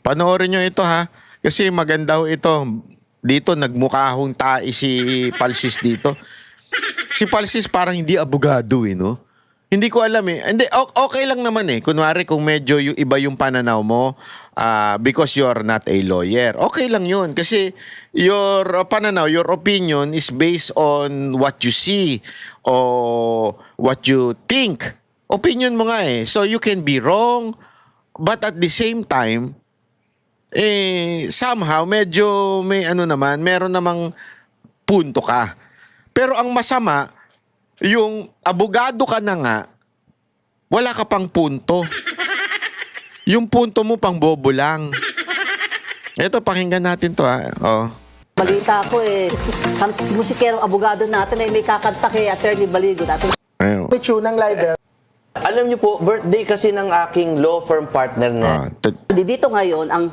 Panoorin nyo ito ha. Kasi maganda ho ito. Dito nagmukhahong tae si Palsis dito. Si Palsis parang hindi abogado no? Hindi ko alam Hindi, okay lang naman Kunwari kung medyo yung iba yung pananaw mo because you're not a lawyer. Okay lang yun. Kasi your pananaw, your opinion is based on what you see or what you think. Opinion mo nga So you can be wrong, but at the same time, somehow medyo may meron namang punto ka. Pero ang masama, yung abogado ka na nga, wala ka pang punto. Yung punto mo pang bobo lang. Ito, pakinggan natin to Balita ko ang musikerong abogado natin may kakanta kay Attorney Baligo. Ayun. Ng live. Alam niyo po, birthday kasi ng aking law firm partner na. Dito ngayon, ang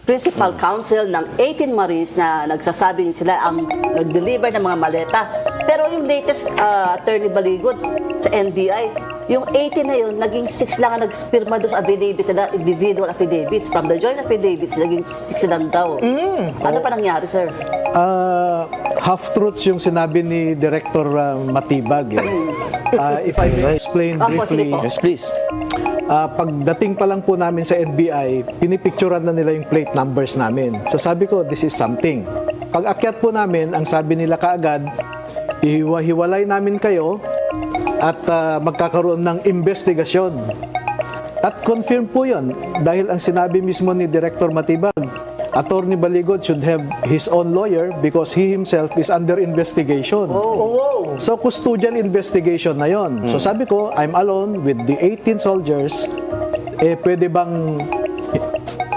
principal counsel ng 18 Marines na nagsasabing sila ang nag-deliver ng mga maleta. Pero yung latest Attorney Baligo sa NBI, yung 18 na yun, naging 6 lang ang nagpirma doon sa affidavit na individual affidavits. From the joint affidavits, naging 6 lang daw. Ano pa nangyari, sir? Half-truths yung sinabi ni Director Matibag. If I may explain briefly, Yes, please. pagdating pa lang po namin sa NBI, pinipicturan na nila yung plate numbers namin. So sabi ko, this is something. Pag akyat po namin, ang sabi nila kaagad, ihiwa-hiwalay namin kayo at magkakaroon ng investigasyon. At confirm po yun dahil ang sinabi mismo ni Director Matibag, Attorney Baligot should have his own lawyer because he himself is under investigation. So, custodial investigation na yon. So, sabi ko, I'm alone with the 18 soldiers. Pwede bang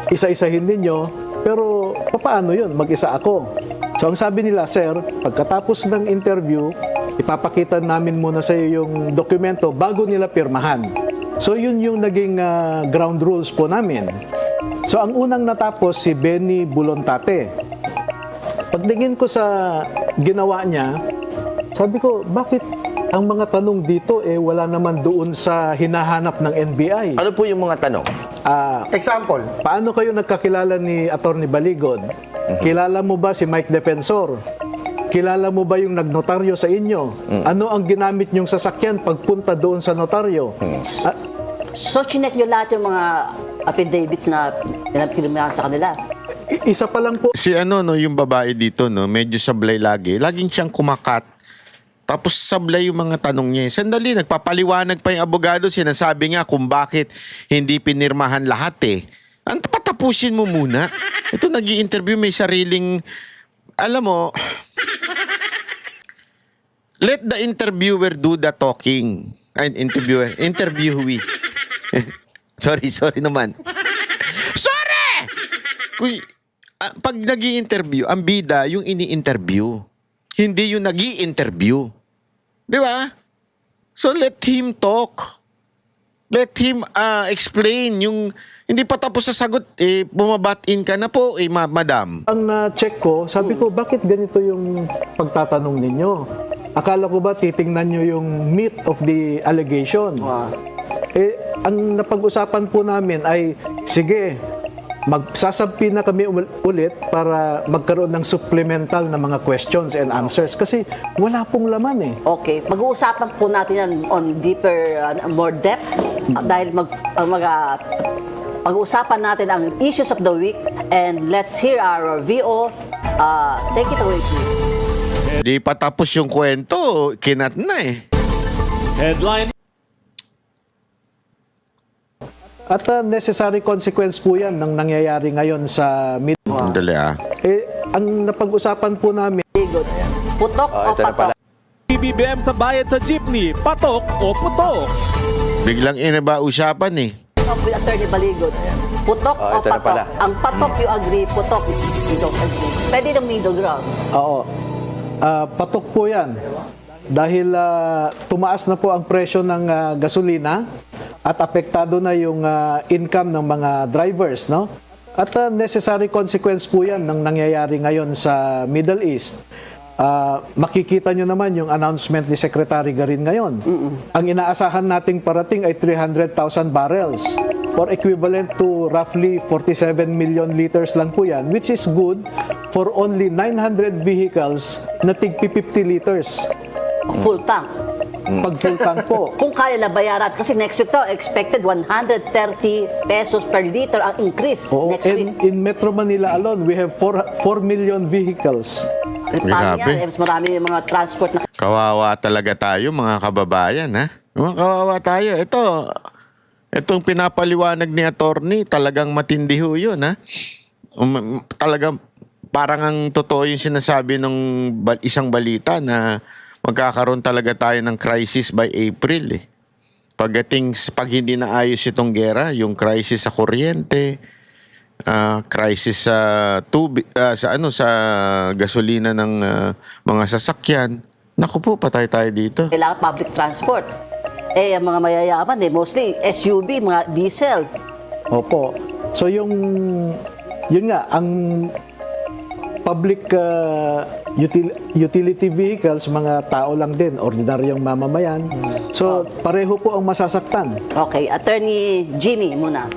isa-isahin ninyo? Pero, paano yun? Mag-isa ako. So, ang sabi nila, sir, pagkatapos ng interview, ipapakita namin muna sa iyo yung dokumento bago nila pirmahan. So, yun yung naging ground rules po namin. So, ang unang natapos si Benny Bulontate. Pagtingin ko sa ginawa niya, sabi ko, bakit ang mga tanong dito wala naman doon sa hinahanap ng NBI? Ano po yung mga tanong? Example. Paano kayo nagkakilala ni Attorney Baligod? Kilala mo ba si Mike Defensor? Kilala mo ba yung nagnotaryo sa inyo? Ano ang ginamit niyong sasakyan pagpunta doon sa notaryo? So, chinek nyo lahat yung mga affidavits na pinapirmahan sa kanila. Isa pa lang po. Si yung babae dito, medyo sablay lagi. Laging siyang kumakat. Tapos sablay yung mga tanong niya. Sandali, nagpapaliwanag pa yung abogado. Sinasabi nga kung bakit hindi pinirmahan lahat Patapusin mo muna. Ito nag-i-interview, may sariling, alam mo, let the interviewer do the talking. Ay, interviewee. Sorry naman. Sorry! Pag nag-i-interview, ang bida yung ini-interview. Hindi yung nag-i-interview. Di ba? So let him talk. Let him explain yung hindi pa tapos sa sagot, bumabat-in ka na po, madam. Ang check ko, sabi ko, bakit ganito yung pagtatanong ninyo? Akala ko ba titingnan nyo yung meat of the allegation? Ang napag-usapan po namin ay, sige, magsasabi na kami ulit para magkaroon ng supplemental na mga questions and answers kasi wala pong laman Okay, mag-uusapan po natin yan on deeper, more depth dahil mag-uusapan natin ang issues of the week and let's hear our VO. Take it away, please. Di pa tapos yung kwento, kinat na Headline. At necessary consequence po yan ng nangyayari ngayon sa media. Dali Ang napag-usapan po namin, Putok o ito na pala. patok? BBM sa bayad sa jeepney, patok o putok? Biglang inaba usapan With Attorney Baligo. Putok o ito na patok? pala. Ang patok you agree, putok you don't agree. Pwede ng middle ground. oo, patok po yan. Dahil tumaas na po ang presyo ng gasolina at apektado na yung income ng mga drivers, no? At necessary consequence po yan ng nangyayari ngayon sa Middle East. makikita nyo naman yung announcement ni Secretary Garin ngayon. Ang inaasahan nating parating ay 300,000 barrels or equivalent to roughly 47 million liters lang po yan, which is good for only 900 vehicles na tig 50 liters. Full tank. Pag full tank po. Kung kaya na bayaran, kasi next week daw, expected 130 pesos per liter ang increase Oo, next week. in Metro Manila alone, we have 4 million vehicles. Paano Grabe. yan? Mas marami yung mga transport na Kawawa talaga tayo, mga kababayan, ha? Mga kawawa tayo. Itong pinapaliwanag ni attorney, talagang matindi ho yun, ha? Talagang parang ang totoo yung sinasabi ng isang balita na magkakaroon talaga tayo ng crisis by April, eh. Pag hindi naayos itong gera, yung crisis sa kuryente, crisis sa tubig, sa gasolina ng mga sasakyan. Naku po, patay tayo dito. kailangan public transport. Eh, ang mga mayayaman, mostly SUV, mga diesel. Opo. So yun nga, ang public utility vehicles, mga tao lang din, ordinaryong mamamayan. So pareho po ang masasaktan. Okay, Attorney Jimmy muna.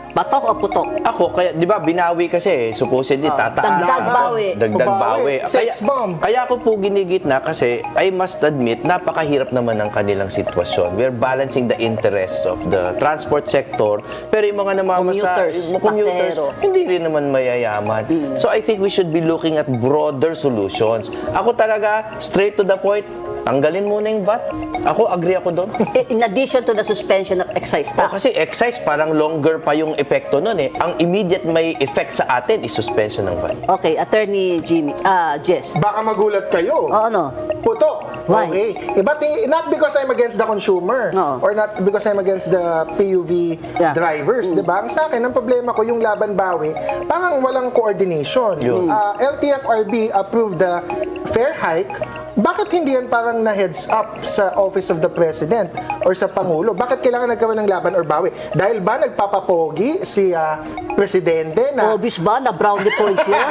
Batok o putok? Ako, kaya, di ba, binawi kasi, supposedly, tataas. Dagdag bawi. Dagdag bawi. Sex bomb. Kaya ako po ginigit na kasi, I must admit, napakahirap naman ng kanilang sitwasyon. We're balancing the interests of the transport sector, pero yung mga namamasa, Commuters, pasero. hindi rin naman mayayaman. So I think we should be looking at broader solutions. Ako talaga, straight to the point, tanggalin muna yung VAT. Ako, agree ako doon. In addition to the suspension of excise Oh, tax. kasi excise, parang longer pa yung epekto nun eh. Ang immediate may effect sa atin is suspension ng VAT. Okay, Attorney Jimmy, Jess. Baka magulat kayo. Oo, ano? Puto. Why? Okay. But not because I'm against the consumer Oo. or not because I'm against the PUV Yeah. drivers, 'di ba? Ang sa akin, ang problema ko yung laban bawi, parang walang coordination. LTFRB approved the fare hike. Bakit hindi yan parang na heads up sa Office of the President or sa Pangulo? Bakit kailangan nagkaroon ng laban or bawi? Dahil ba nagpapapogi si Presidente na Obvious ba na brownie points yan?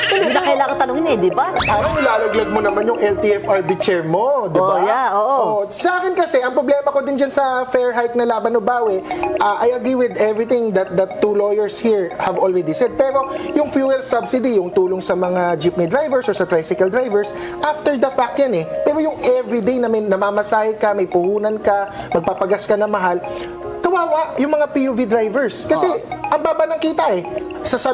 Hindi na kailangan tanongin di ba? parang nilalaglag mo naman yung LTFRB chair mo, di ba? Oh, yeah, oo. Sa akin kasi, ang problema ko din dyan sa fare hike na laban o bawi, I agree with everything that two lawyers here have already said. Pero yung fuel subsidy, yung tulong sa mga jeepney drivers or sa tricycle drivers, after the fact yan eh. Pero yung everyday na may namamasahe ka, may puhunan ka, magpapagas ka na mahal, kawawa yung mga PUV drivers. Kasi ang baba ng kita eh.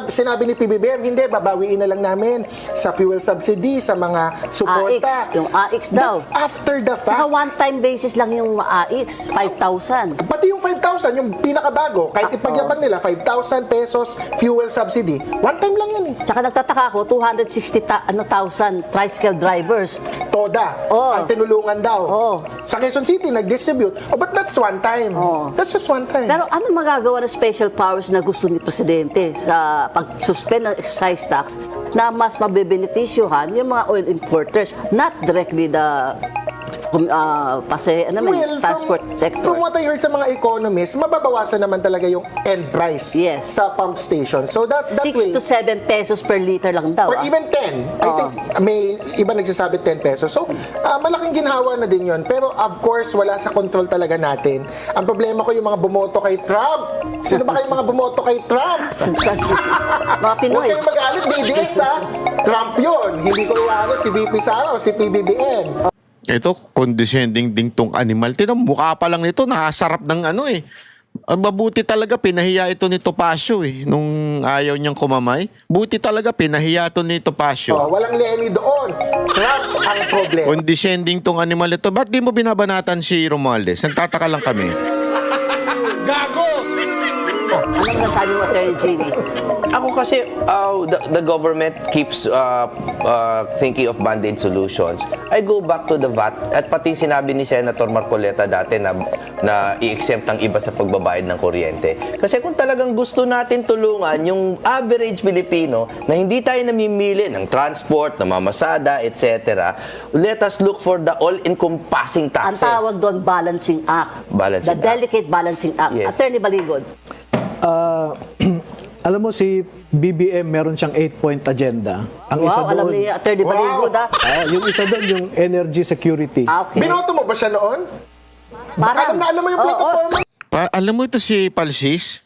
Sinabi ni PBBM, hindi, babawiin na lang namin sa fuel subsidy, sa mga suporta. AX, yung AX daw. That's after the Saka fact. one-time basis lang yung AX, 5,000. Pati yung 5,000, yung pinakabago, kahit ipagyabang nila, 5,000 pesos fuel subsidy, one time lang yan eh. Tsaka nagtataka ako, 260,000 tricycle drivers. Toda, Oo. ang tinulungan daw. Oo. Sa Quezon City, nag-distribute. Oh, but that's one time. Oo. That's just one time. Pero ano magagawa ng special powers na gusto ni Presidente sa pag-suspend ng excise tax na mas mabebenefisyuhan yung mga oil importers, not directly the transport sector. From what I heard sa mga economists, mababawasan naman talaga yung end price Yes. sa pump station. So that 6 way, to 7 pesos per liter lang daw. or even 10. I think may iba nagsasabi 10 pesos. So, malaking ginhawa na din yon. Pero of course, wala sa control talaga natin. Ang problema ko yung mga bumoto kay Trump. Sino ba kayong mga bumoto kay Trump? Mga Huwag Pinoy. kayong mag-alit, DDS ha. Trump yun. Hindi ko iano si VP Sara o si PBBM. Ito, condescending ding tong animal. Tinang mukha pa lang nito, nakasarap ng ano eh. Ang mabuti talaga, pinahiya ito ni Topacio eh. Nung ayaw niyang kumamay. Buti talaga, pinahiya ito ni Topacio. Walang Lenny doon. Trump ang problema. Condescending tong animal ito. Ba't di mo binabanatan si Romualdez? Nagtataka lang kami. Ano masasabi mo, Attorney Jimmy? Ako kasi, the government keeps thinking of band-aid solutions. I go back to the VAT at pati sinabi ni Senator Marcoleta dati na i-exempt ang iba sa pagbabayad ng kuryente. Kasi kung talagang gusto natin tulungan yung average Pilipino na hindi tayo namimili ng transport, ng mamasada, etc., let us look for the all-encompassing Ang taxes. tawag doon, Balancing Act. Balancing The Delicate Balancing Act. Yes. Attorney Baligod. Alam mo, si BBM meron siyang 8-point agenda. Ang isa Wow, alam doon, ni Attorney Baligod, ah. yung isa doon, yung energy security. Okay. Binoto mo ba siya noon? Parang, Alam mo yung plataforma. Alam mo ito si Palsis?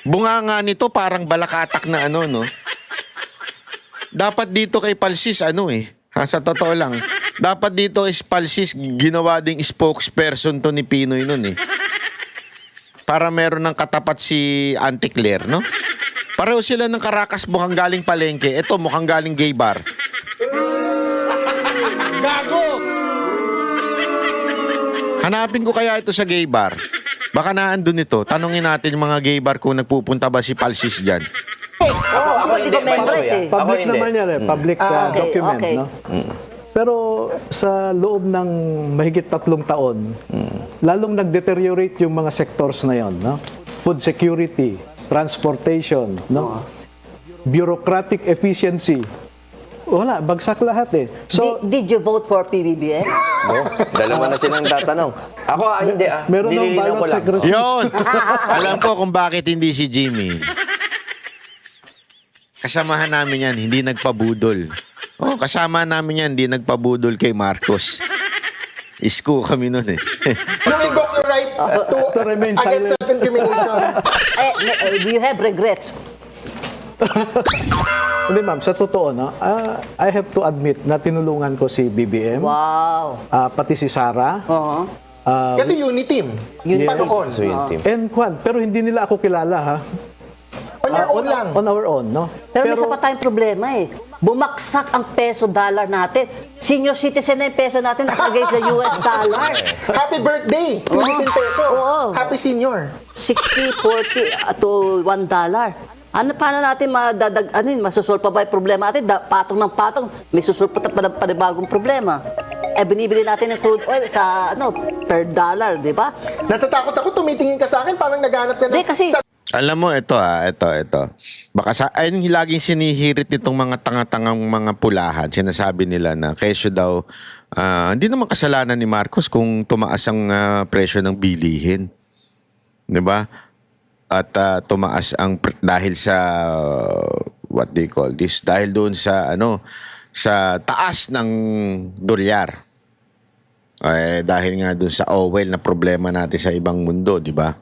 Bunganga nito parang balakatak na ano, no? Dapat dito kay Palsis, ano eh. Sa totoo lang. Dapat dito is Palsis, ginawa ding spokesperson to ni Pinoy nun eh. Para meron ng katapat si Auntie Claire, no? Pareho sila ng Caracas mukhang galing palengke. Ito mukhang galing gay bar. Gago! Hanapin ko kaya ito sa gay bar. Baka naandun ito. Tanungin natin yung mga gay bar kung nagpupunta ba si Palsis dyan. ako hindi ko members eh. Ako Public hindi. naman yan eh. Public okay, document, okay. no? Pero sa loob ng mahigit 3 taon, lalong nag-deteriorate yung mga sectors na yon, no? Food security, transportation, no? Bureaucratic efficiency. Wala, bagsak lahat eh. So, Did you vote for PBBM? Dalawa na silang tatanong. Ako, hindi ah. meron ng Nililinaw ballot ko lang. secretary. Yun! Alam ko kung bakit hindi si Jimmy. Kasamahan namin yan, hindi nagpabudol. Oh, kasama namin yan, hindi nagpabudol kay Marcos. Isko kami nun eh. You invoke your right To remain against silent. self-incrimination. Do you have regrets? Hindi ma'am, sa totoo, no? I have to admit na tinulungan ko si BBM, Wow. pati si Sara, Oo. Kasi unity team. Unity. Paano on? So yun, team. and Juan, pero hindi nila ako kilala ha. On your own lang. On our own, no? Pero may isa pa tayong problema eh. Bumagsak ang peso-dollar natin. Senior citizen na yung peso natin against the US dollar. Happy birthday, Philippine peso. Oo. Happy senior. 60, 40 to $1. Paano natin masusolve pa ba yung problema natin? Patong ng patong, may susolve pa ng panibagong problema. Binibili natin ng crude oil sa per dollar, di ba? Natatakot ako, tumitingin ka sa akin, parang naghanap ka ng... Hindi, kasi- Alam mo, ito. Baka ayun yung laging sinihirit nitong mga tanga-tangang mga pulahan. Sinasabi nila na kesyo daw, hindi naman kasalanan ni Marcos kung tumaas ang presyo ng bilihin. Di ba? At tumaas ang dahil sa what they call this, dahil doon sa sa taas ng dolyar. Dahil nga doon sa oil na problema natin sa ibang mundo, di ba?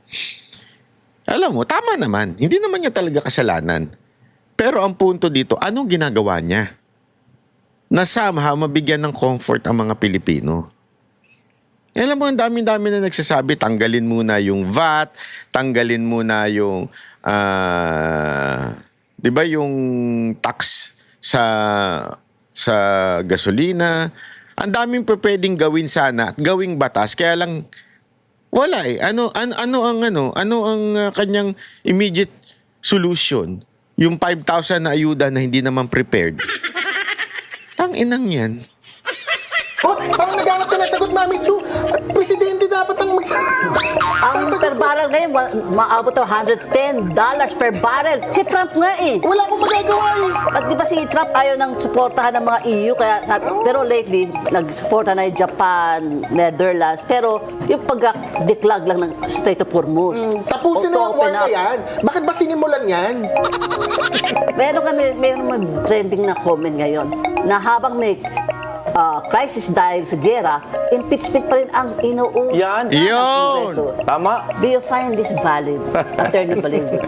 Alam mo, tama naman. Hindi naman niya talaga kasalanan. Pero ang punto dito, anong ginagawa niya? Na somehow mabigyan ng comfort ang mga Pilipino. Alam mo, ang dami-dami na nagsasabi, tanggalin muna yung VAT, tanggalin muna yung, di ba, yung tax sa gasolina. Ang daming pwedeng gawin sana at gawing batas, kaya lang wala eh. Ano ang kanyang immediate solution? Yung 5,000 na ayuda na hindi naman prepared. Ang inang yan. Oh, parang naghanap ka na sagot, Mami Chu. At presidente dapat ang Ang per barrel ngayon, maabot ng $110 per barrel. Si Trump nga eh. Wala akong magagawa eh. At di ba si Trump ayaw nang suportahan ng mga EU, kaya pero lately, nag-suporta na yung Japan, Netherlands, pero yung pag-declag lang ng Strait of Hormuz. Tapusin na yung war Open na up. yan. Bakit ba sinimulan yan? Meron trending na comment ngayon na habang may crisis dahil sa gera, impeachment pa rin ang inuulit. Yan. Yun! Tama. Do you find this valid, Attorney Baligod?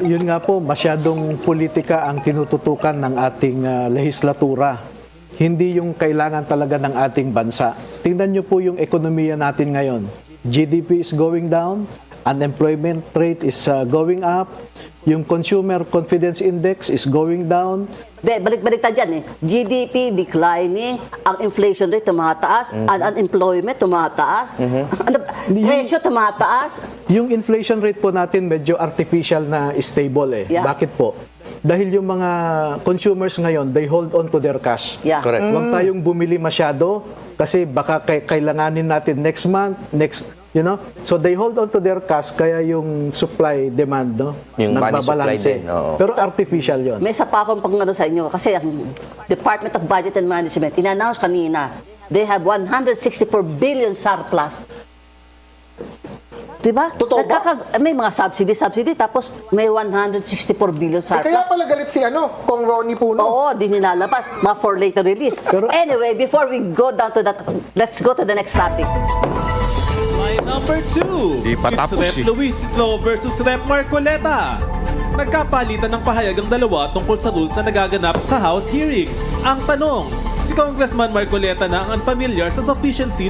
Yun nga po, masyadong politika ang tinututukan ng ating lehislatura. Hindi yung kailangan talaga ng ating bansa. Tingnan nyo po yung ekonomiya natin ngayon. GDP is going down, unemployment rate is going up, yung consumer confidence index is going down. Balik-balik tayo dyan eh. GDP declining, ang inflation rate tumataas, ang unemployment tumataas, presyo tumataas. Yung inflation rate po natin medyo artificial na stable eh. Yeah. Bakit po? Dahil yung mga consumers ngayon, they hold on to their cash. Yeah. Correct. Huwag tayong bumili masyado kasi baka kailanganin natin next month, So they hold on to their cash kaya yung supply demand, no? Yung money supply nagbabalanse. din, oo. Pero artificial 'yon. May isa pa akong sa inyo kasi ang Department of Budget and Management, in-announce kanina, they have 164 billion surplus. Diba? Totoo ba? May mga subsidy, tapos may 164 billion sa Kaya pala galit si Kong Ronnie Puno. Oo, di nilalabas. Mga for later release. Anyway, before we go down to that, let's go to the next topic. My number 2. Di pa tapos It's Rep. eh. Luisito versus Rep. Marcoleta. Nagkapalitan ng pahayag ang dalawa tungkol sa rules na nagaganap sa House hearing. Ang tanong, si Congressman Marcoleta na ang unfamiliar sa sufficiency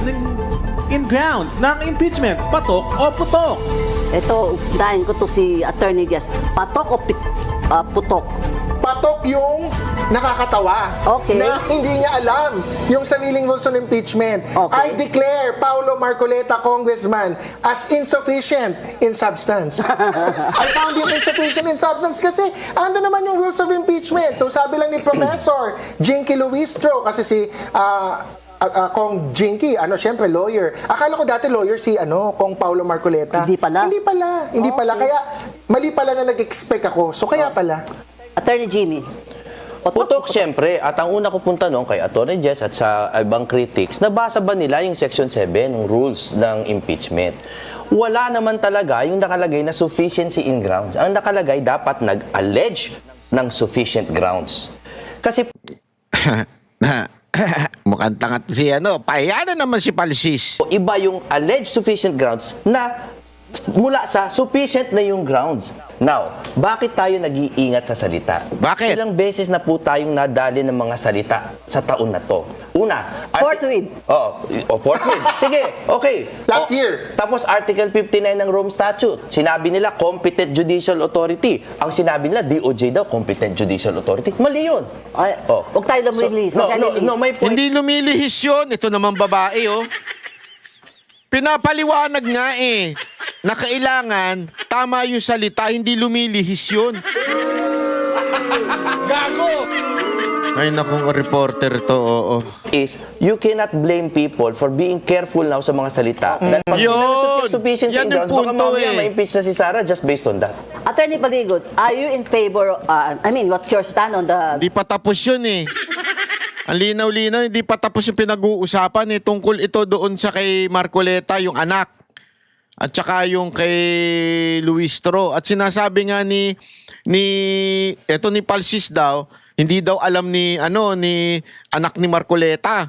in grounds ng impeachment, patok o putok? Ito, unahin ko to si Attorney Jess. Patok o putok? Patok yung nakakatawa. Okay. Na hindi niya alam yung sariling rules on impeachment. Okay. I declare Paulo Marcoleta, Congressman, as insufficient in substance. I found him insufficient in substance kasi ando naman yung rules of impeachment. So sabi lang ni Professor Jinky Luistro, kasi si Kong Jinky, syempre lawyer. Akala ko dati lawyer si Kong Paulo Marcoleta. Hindi pala? Hindi pala. Kaya mali pala na nag-expect ako. So kaya pala. Attorney Jimmy. Putok, siyempre. At ang una ko pong tanong kay Atty. Jess at sa ibang critics, nabasa ba nila yung Section 7 ng rules ng impeachment? Wala naman talaga yung nakalagay na sufficiency in grounds. Ang nakalagay, dapat nag-allege ng sufficient grounds. Kasi Mukhang tangat si pahiya na naman si Palsis. iba yung alleged sufficient grounds na mula sa sufficient na yung grounds. Now, bakit tayo nag-iingat sa salita? Bakit? Ilang beses na po tayong nadali ng mga salita sa taon na to. Una, Forthwith. Forthwith. Sige, okay. Last year. Tapos Article 59 ng Rome Statute. Sinabi nila competent judicial authority. Ang sinabi nila DOJ daw competent judicial authority. Mali yun. Ay, huwag tayo lumilihis. No, may point. Hindi lumilihis yun. Ito naman babae, Pinapaliwanag nga na kailangan tama yung salita, hindi lumilihis yun. Gago! Ay, nakong reporter to, oo. Is you cannot blame people for being careful now sa mga salita. Dahil pag Yun! sufficiency Yan in ang grounds, baka punto mamaya eh. ma-impeach na si Sara just based on that. Attorney Baligod, are you in favor, what's your stand on the... Hindi pa tapos yun Ang linaw-linaw, hindi pa tapos yung pinag-uusapan tungkol ito doon sa kay Marcoleta, yung anak. At saka yung kay Luistro. At sinasabi nga ni Palsis daw, hindi daw alam ni anak ni Marcoleta.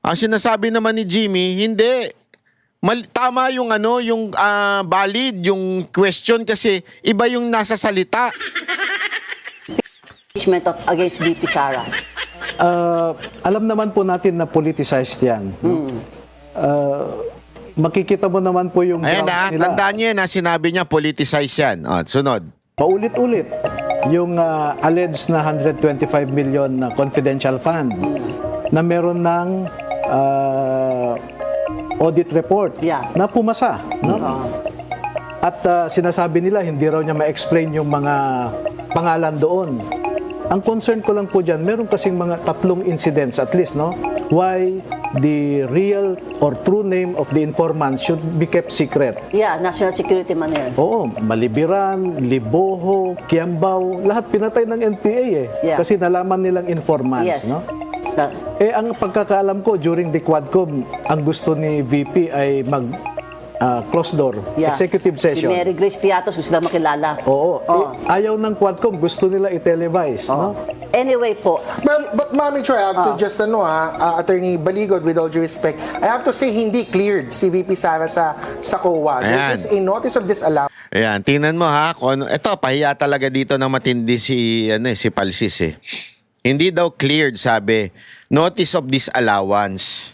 Ang sinasabi naman ni Jimmy, hindi. Tama yung valid yung question kasi iba yung nasa salita. impeachment against VP Sara? Alam naman po natin na politicized yan. Makikita mo naman po yung Ayan grounds nila. tandaan niyo na sinabi niya politicize yan. Sunod. Paulit-ulit yung alleged na 125 million na confidential fund na meron ng audit report na pumasa. No? At sinasabi nila hindi raw niya ma-explain yung mga pangalan doon. Ang concern ko lang po dyan, meron kasing mga 3 incidents at least, no? Why the real or true name of the informant should be kept secret. Yeah, national security man yan. Oo, Malibiran, Liboho, Kiambao, lahat pinatay ng NPA Yeah. Kasi nalaman nilang informants, Yes. no? Ang pagkakaalam ko during the Quadcom, ang gusto ni VP ay closed door, executive session. Si Mary Grace Piatos gusto lang makilala. Oo. Ayaw ng Quadcom, gusto nila i-televise, no? Anyway po, But Mami Troy, I have to just Attorney Baligod, with all due respect, I have to say hindi cleared si VP Sara sa COA. There Ayan. is a notice of disallowance. Ayan, tingnan mo ito, pahiya talaga dito ng matindi si Palsis Hindi daw cleared, sabi. Notice of disallowance.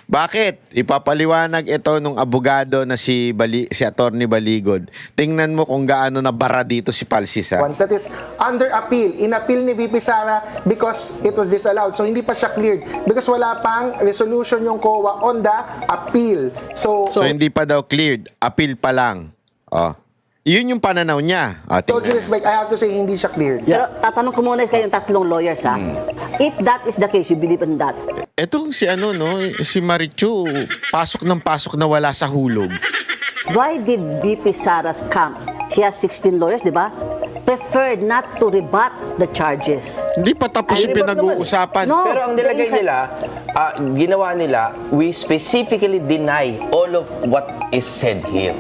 Bakit? Ipapaliwanag ito nung abogado na si Attorney Baligod. Tingnan mo kung gaano nabara dito si Palsis, That is under appeal. In-appeal ni VP Sara because it was disallowed. So hindi pa siya cleared because wala pang resolution yung COA on the appeal. So hindi pa daw cleared. Appeal pa lang. Yun yung pananaw niya. with all due Tingnan. respect, I have to say hindi siya cleared. pero tatanong ko muna kayong 3 lawyers If that is the case, you believe in that? Etong si Marichu, pasok na wala sa hulog. Why did VP Sara's camp? She has 16 lawyers, di ba? preferred not to rebut the charges. Hindi pa tapos yung Rebut naman. pinag-uusapan. No. Pero ang nilagay nila, ginawa nila, we specifically deny all of what is said here.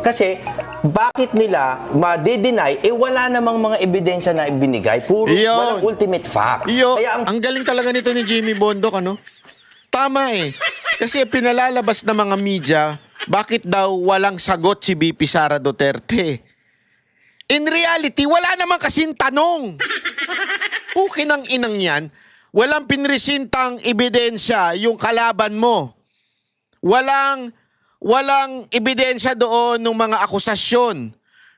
Kasi, bakit nila ma-deny, wala namang mga ebidensya na ibinigay. Puro Yun. walang ultimate facts. Iyo, Kaya ang galing talaga nito ni Jimmy Bondoc, ano? Tama eh. Kasi pinalalabas ng mga media, bakit daw walang sagot si BP Sara Duterte? In reality, wala naman kasing tanong. Pukin ang inang yan, walang pinresintang ebidensya yung kalaban mo. Walang ebidensya doon ng mga akusasyon.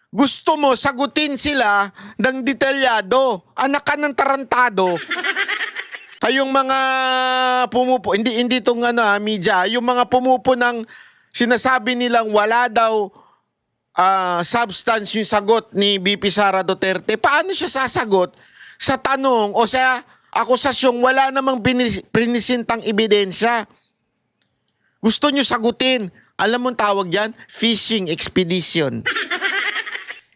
Gusto mo sagutin sila ng detalyado, anak ka ng tarantado. Kayong mga hindi itong media, yung mga pumupo ng sinasabi nilang wala daw substance yung sagot ni BP Sara Duterte. Paano siya sasagot sa tanong o sa akusasyong wala namang prinisintang ebidensya? Gusto nyo sagutin. Alam mo tawag yan? Fishing expedition.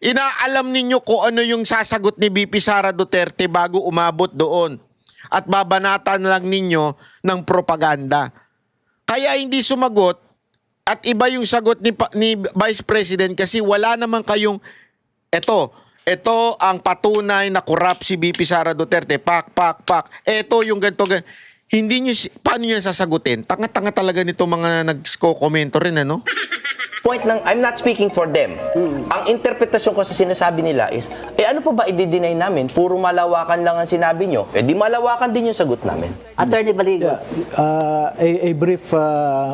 Inaalam ninyo kung ano yung sasagot ni BP Sara Duterte bago umabot doon. At babanatan lang ninyo ng propaganda. Kaya hindi sumagot at iba yung sagot ni Vice President kasi wala naman kayong ito ang patunay na corrupt si BP Sara Duterte. Pak. Ito yung ganito. Hindi nyo, paano nyo sasagutin? Tanga-tanga talaga nito mga nag-komento rin, ano? point ng, I'm not speaking for them. Ang interpretasyon ko sa sinasabi nila is, ano pa ba i-deny namin? Puro malawakan lang ang sinabi nyo. Di malawakan din yung sagot namin. Attorney Baligo. A brief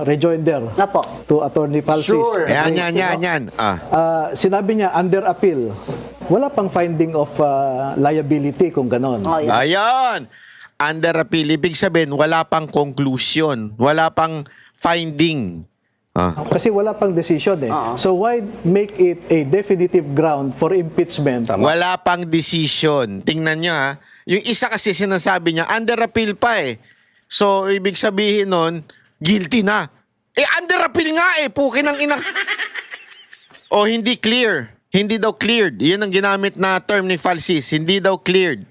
rejoinder Apo. to Attorney Falsis. Sure. Yan. Sinabi niya under appeal. Wala pang finding of liability kung ganon. Oh, yeah. Ayan. Under appeal, ibig sabihin, wala pang conclusion. Wala pang finding. Kasi wala pang decision eh. So why make it a definitive ground for impeachment? Wala pang decision. Tingnan nyo ha. Yung isa kasi sinasabi niya, under appeal pa eh. So, ibig sabihin nun, guilty na. Under appeal nga eh. Pukin ang ina. O hindi clear. Hindi daw cleared. Yan ang ginamit na term ni Falsis. Hindi daw cleared.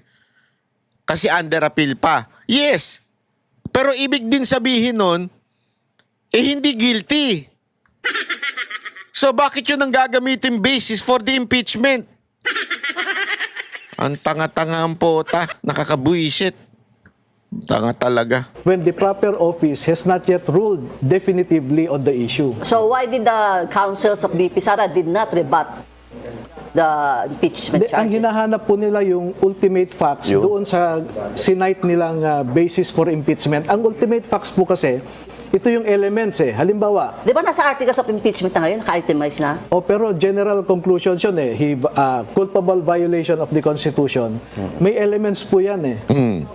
Kasi under appeal pa. Yes. Pero ibig din sabihin nun, hindi guilty. So bakit yun ang gagamitin basis for the impeachment? Ang tanga-tanga ang pota. Nakakabuisit. Tanga talaga. When the proper office has not yet ruled definitively on the issue. So why did the counsels of BP Sara did not rebut the impeachment Ang charges? hinahanap po nila yung ultimate facts doon sa sinight nilang basis for impeachment. Ang ultimate facts po kasi, ito yung elements eh. Halimbawa, Di ba nasa articles of impeachment na ngayon, naka-itemize na? pero general conclusions yun eh. Culpable violation of the Constitution. May elements po yan eh.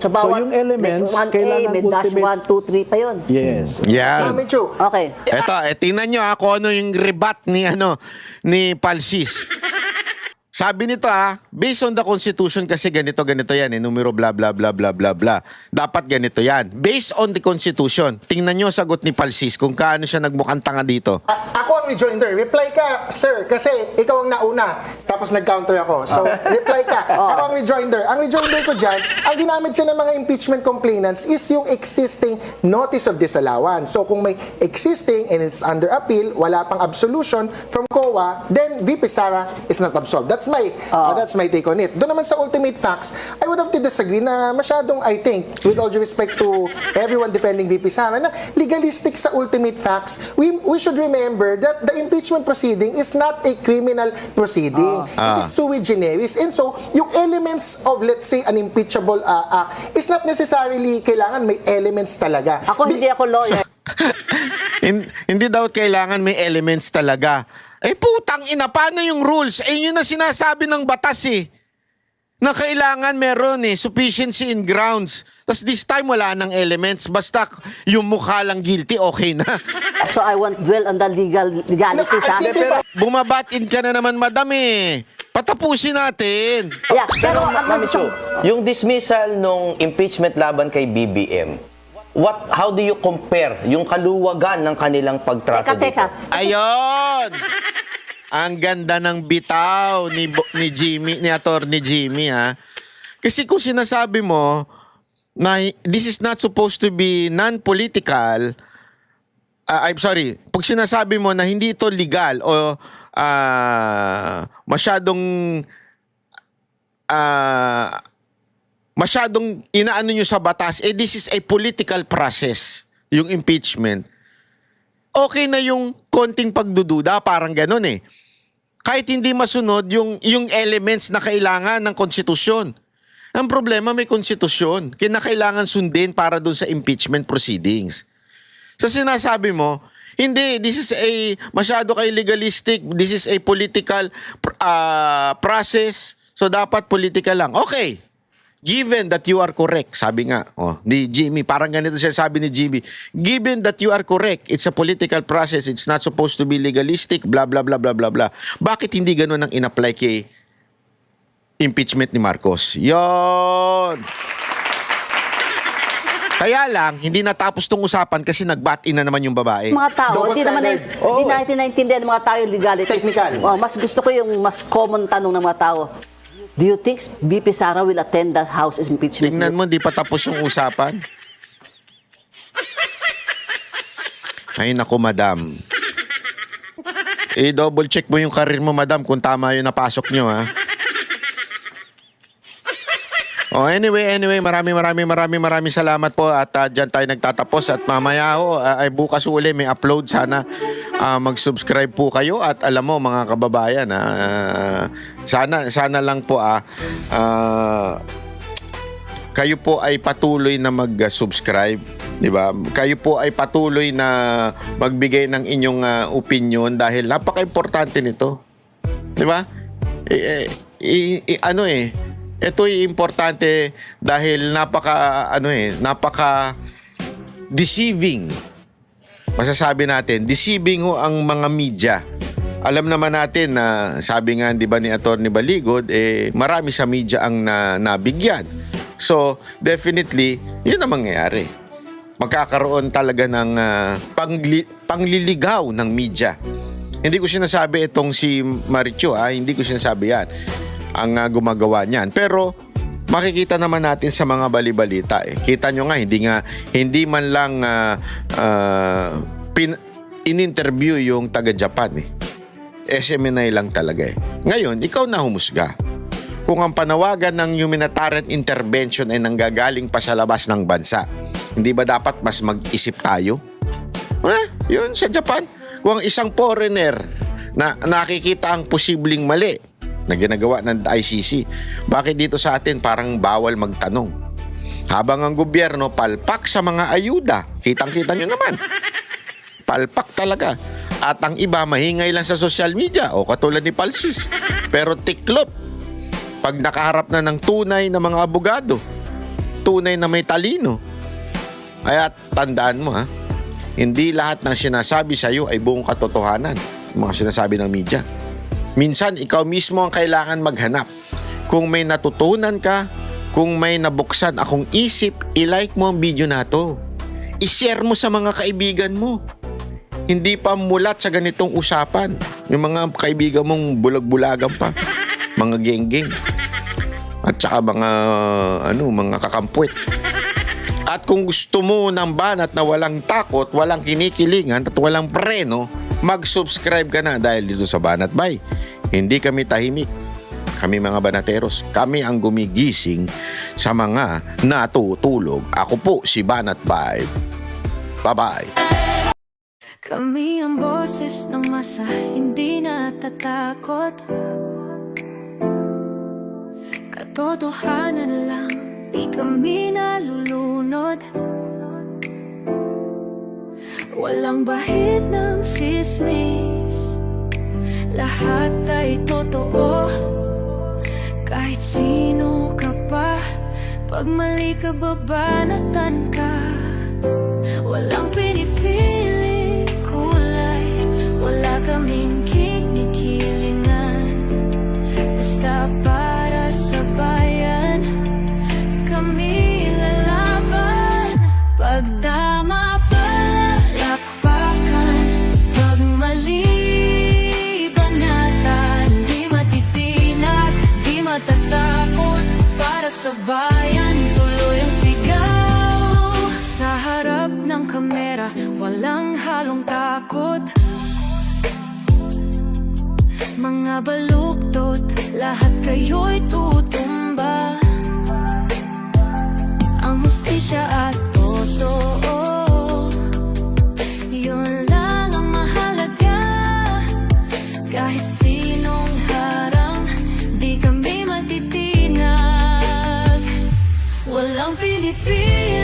So, bawat, yung elements, may 1A, kailangan may dash ultimate- 1, 2, 3 pa yun. Yes. Yan. Medyo, Okay. Eto, tingnan nyo kung ano yung rebut ni Palsis. Sabi nito based on the Constitution kasi ganito yan numero bla bla bla bla bla bla. Dapat ganito yan. Based on the Constitution. Tingnan nyo sagot ni Palsis kung kaano siya nagmukhang tanga dito. ako ang rejoinder. Reply ka, sir, kasi ikaw ang nauna. Tapos nag-counter ako. So, reply ka. Ako ang rejoinder. Ang rejoinder ko dyan, ang ginamit siya ng mga impeachment complainants is yung existing notice of disallowance. So, kung may existing and it's under appeal, wala pang absolution from COA, then VP Sara is not absolved. That's my take on it. Doon naman sa ultimate facts, I would have to disagree na masyadong, I think, with all due respect to everyone defending VP Sara, na legalistic sa ultimate facts. We should remember that the impeachment proceeding is not a criminal proceeding. It is sui generis. And so, yung elements of, let's say, an impeachable act is not necessarily kailangan may elements talaga. Ako hindi ako lawyer. Hindi daw kailangan may elements talaga. Putang ina, paano yung rules? Yun na sinasabi ng batas na kailangan meron sufficiency in grounds. Tapos this time wala nang elements. Basta yung mukha lang guilty, okay na. So I won't dwell on the legalities. Pero, Bumabatin ka na naman, madam Patapusin natin. Yeah, pero Ma'am Chu, yung dismissal nung impeachment laban kay BBM, how do you compare yung kaluwagan ng kanilang pagtrato Teka. Ayon! Ang ganda ng bitaw ni Jimmy, ni Attorney Jimmy, ha. Kasi kung sinasabi mo na this is not supposed to be non-political, I'm sorry, pag sinasabi mo na hindi ito legal o masyadong inaano nyo sa batas, this is a political process, yung impeachment. Okay na yung konting pagdududa, parang ganun eh. Kahit hindi masunod yung elements na kailangan ng konstitusyon. Ang problema, may konstitusyon. Kinakailangan sundin para dun sa impeachment proceedings. Sa sinasabi mo, hindi, this is masyado kay legalistic, this is a political process, so dapat political lang. Okay. Given that you are correct, sabi nga, ni Jimmy, parang ganito siya sabi ni Jimmy, given that you are correct, it's a political process, it's not supposed to be legalistic, blah, blah, blah, blah, blah, blah. Bakit hindi ganun ang in-apply kay impeachment ni Marcos? Yon. Kaya lang, hindi natapos tong usapan kasi nag-bat-in na naman yung babae. Mga tao, Double hindi naman standard. hindi natin naintindihan ng mga tao yung legality. Technical. Mas gusto ko yung mas common tanong ng mga tao. Do you think BP Sara will attend the House impeachment? Tingnan mo, di pa tapos yung usapan. Ay, naku, madam. I-double check mo yung karir mo, madam, kung tama yung napasok nyo, ha? Anyway, maraming salamat po at dyan tayo nagtatapos at mamaya ay bukas uli may upload. Sana mag-subscribe po kayo at alam mo mga kababayan, sana lang po kayo po ay patuloy na mag-subscribe, di ba? Kayo po ay patuloy na magbigay ng inyong opinion dahil napaka-importante nito. Di ba? Ito'y importante dahil napaka deceiving. Masasabi natin, deceiving ang mga media. Alam naman natin na sabi nga 'di ba ni Attorney Baligod, marami sa media ang nabigyan. So, definitely, 'yun ang mangyayari. Magkakaroon talaga ng pangliligaw ng media. Hindi ko sinasabi itong si Marichu, hindi ko sinasabi 'yan ang gumagawa niyan. Pero makikita naman natin sa mga balibalita Kita nyo nga, hindi man lang in-interview yung taga-Japan SMNI lang talaga Ngayon, ikaw na humusga. Kung ang panawagan ng humanitarian intervention ay nanggagaling pa sa labas ng bansa, hindi ba dapat mas mag-isip tayo? Yun sa Japan. Kung ang isang foreigner na nakikita ang posibleng mali na ginagawa ng ICC, bakit dito sa atin parang bawal magtanong? Habang ang gobyerno palpak sa mga ayuda, kitang-kita nyo naman. Palpak talaga. At ang iba mahingay lang sa social media katulad ni Palsis. Pero tiklop pag nakaharap na ng tunay na mga abogado, tunay na may talino. Kaya tandaan mo hindi lahat ng sinasabi sa iyo ay buong katotohanan, mga sinasabi ng media. Minsan, ikaw mismo ang kailangan maghanap. Kung may natutunan ka, kung may nabuksan akong isip, i-like mo ang video na to. I-share mo sa mga kaibigan mo. Hindi pa mulat sa ganitong usapan. Yung mga kaibigan mong bulag-bulagan pa. Mga geng-geng. At saka mga kakampwet. At kung gusto mo ng banat na walang takot, walang kinikilingan, at walang preno, mag-subscribe ka na dahil dito sa Banat Bay. Hindi kami tahimik. Kami mga banateros. Kami ang gumigising sa mga natutulog. Ako po si Banat Bay. Bye-bye. Kami ang boses ng masa, hindi natatakot. Katotohanan lang, di kami nalulunod. Walang bahid ng sismis, lahat ay totoo. Kahit sino ka pa, pag mali ka babanatan ka. Walang pinipili kulay, wala kaming kinikilingan. Basta para sa bayan, kami lalaban. Pag tama palakpakan, pag mali banatan. malungkot. Mga baluktot, lahat kayo'y tutumba. Ang hustisya at totoo, yun lang ang mahalaga. Kahit sinong harang, di kami matitinag. Walang Pilipinas